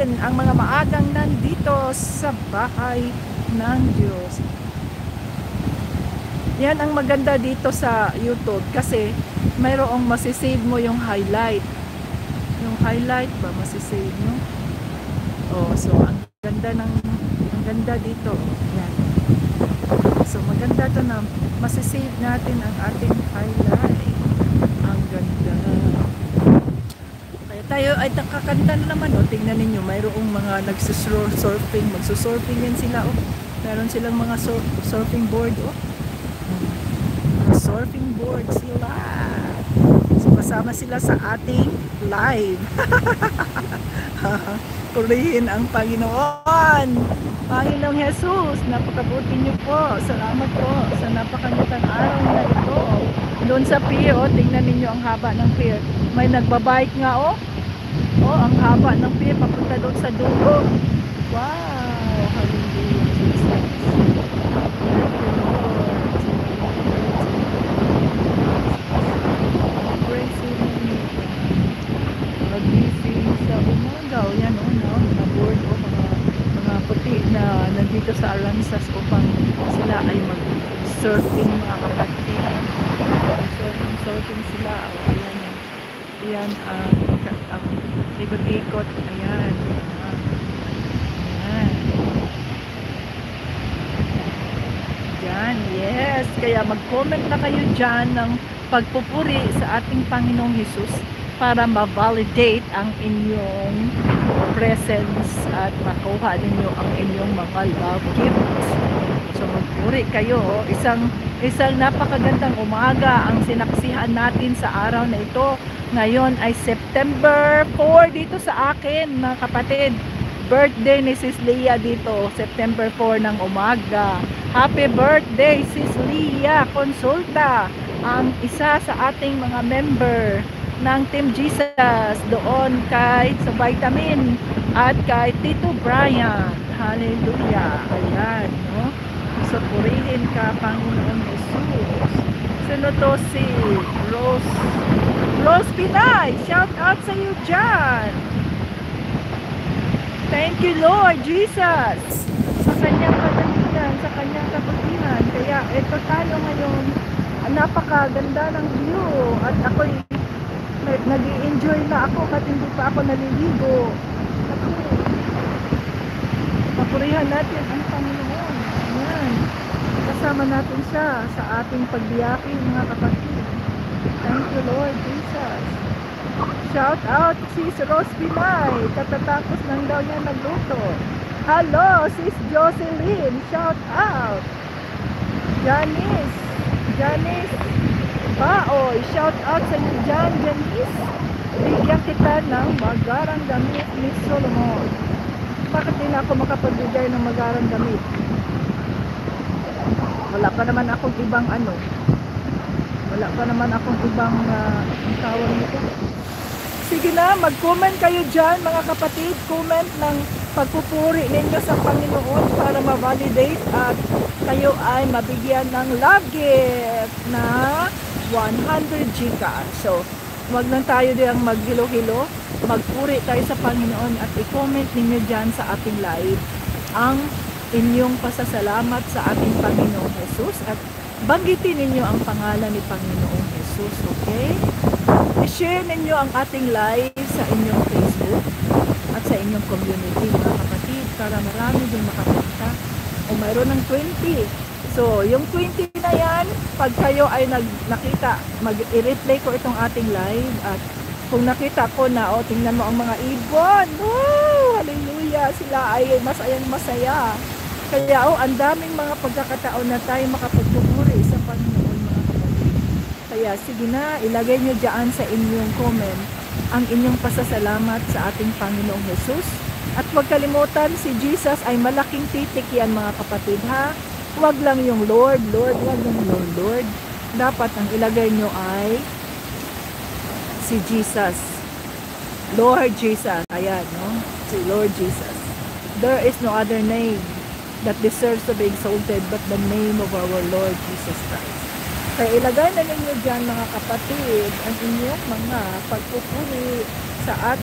natin ang mga maagang nandito sa bahay ng Diyos. Yan ang maganda dito sa YouTube kasi mayroong masisave mo yung highlight. Yung highlight ba masisave mo? Oh, so ang ganda dito. Yan. So maganda to na masisave natin ang ating highlight. Ang ganda. Kaya tayo ay nakakanta na naman. O, tingnan ninyo, mayroong mga nagsusurfing. Magsusurfing yan sila. O, meron silang mga surfing board. O, surfing board sila. So kasama sila sa ating live. Purihin ang Panginoon. Panginoong Jesus, napakabuti niyo po. Salamat po sa napakagandang araw na ito. Doon sa pier, oh, tingnan ninyo ang haba ng pier. May nagbabike nga, oh. Oh, ang haba ng pier papunta doon sa dulo. Wow, hallelujah, Jesus. Praise Him. Magising sa umaga. O yan, oh, no? Mga board, oh, mga puti na nandito sa Aransas upang sila ay mag-surfing, mga kapatid. Surfing sila. O, ayan, ayan ang ikot-ikot. Ayan. Ayan. Diyan, yes. Kaya mag-comment na kayo dyan ng pagpupuri sa ating Panginoong Jesus para ma-validate ang inyong presence at makuha ninyo ang inyong mga love gifts. So magpuri kayo. Isang napakagandang umaga ang sinaksihan natin sa araw na ito. Ngayon ay September 4 dito sa akin, mga kapatid. Birthday ni Sis Leah dito, September 4 ng umaga. Happy birthday, Sis Leah Consulta, ang isa sa ating mga member ng Team Jesus doon sa Vitamin at kay Tito Brian. Hallelujah. Ayan, no? So purihin ka, Panginoon Jesus. Sino to? Si Rose Pinay. Shout out sa iyo dyan. Thank you, Lord Jesus, sa kanyang kagandahan, sa kanyang kabutihan. Kaya ito tayo ngayon, napakaganda ng view at ako'y nag-i-enjoy na ako at hindi pa ako naliligo. Papurihan natin ang Panginoon. Ayan. Kasama natin siya sa ating pagbiyaki, mga kapatid. Thank you, Lord Jesus. Shout out Sis Rose Pinay. Katatapos lang daw niya nagluto. Hello, Sis Jocelyn. Shout out. Janice Baoy. Shout out sa iyo dyan, Janice. Bigyan kita ng magarang damit ni Solomon. Bakit din ako makapagbigay ng magarang damit? Wala pa naman akong ibang Wala pa naman akong ibang tawag nito. Sige na, mag-comment kayo dyan, mga kapatid. Comment ng pagpupuri ninyo sa Panginoon para ma-validate at kayo ay mabigyan ng love gift na 100 Gcash. So, wag lang tayo diyang maghilo-hilo. Magpuri tayo sa Panginoon at i-comment ninyo dyan sa ating live ang inyong pasasalamat sa ating Panginoong Jesus at banggitin ninyo ang pangalan ni Panginoong Jesus, okay? I-share ninyo ang ating live sa inyong Facebook at sa inyong community, mga kapatid, para marami din makapunta. O mayroon ng 20. So, yung 20 na yan, pag kayo ay nakita, i-replay ko itong ating live at kung nakita ko na, tingnan mo ang mga ibon. Wow! Hallelujah! Sila ay masayang masaya. Kaya, ang daming mga pagkakataon na tayo makapagpupuri sa Panginoon, mga kapatid. Kaya, sige na, ilagay nyo dyan sa inyong comment ang inyong pasasalamat sa ating Panginoong Jesus. At huwag kalimutan, si Jesus ay malaking titik yan, mga kapatid, ha? Huwag lang yung Lord, wag lang yung Lord. Dapat ang ilagay nyo ay si Jesus. Lord Jesus. Ayan, no? Si Lord Jesus. There is no other name that deserves to be exalted but the name of our Lord Jesus Christ. Kaya ilagay na ninyo dyan, mga kapatid, ang inyong mga pagpupuri sa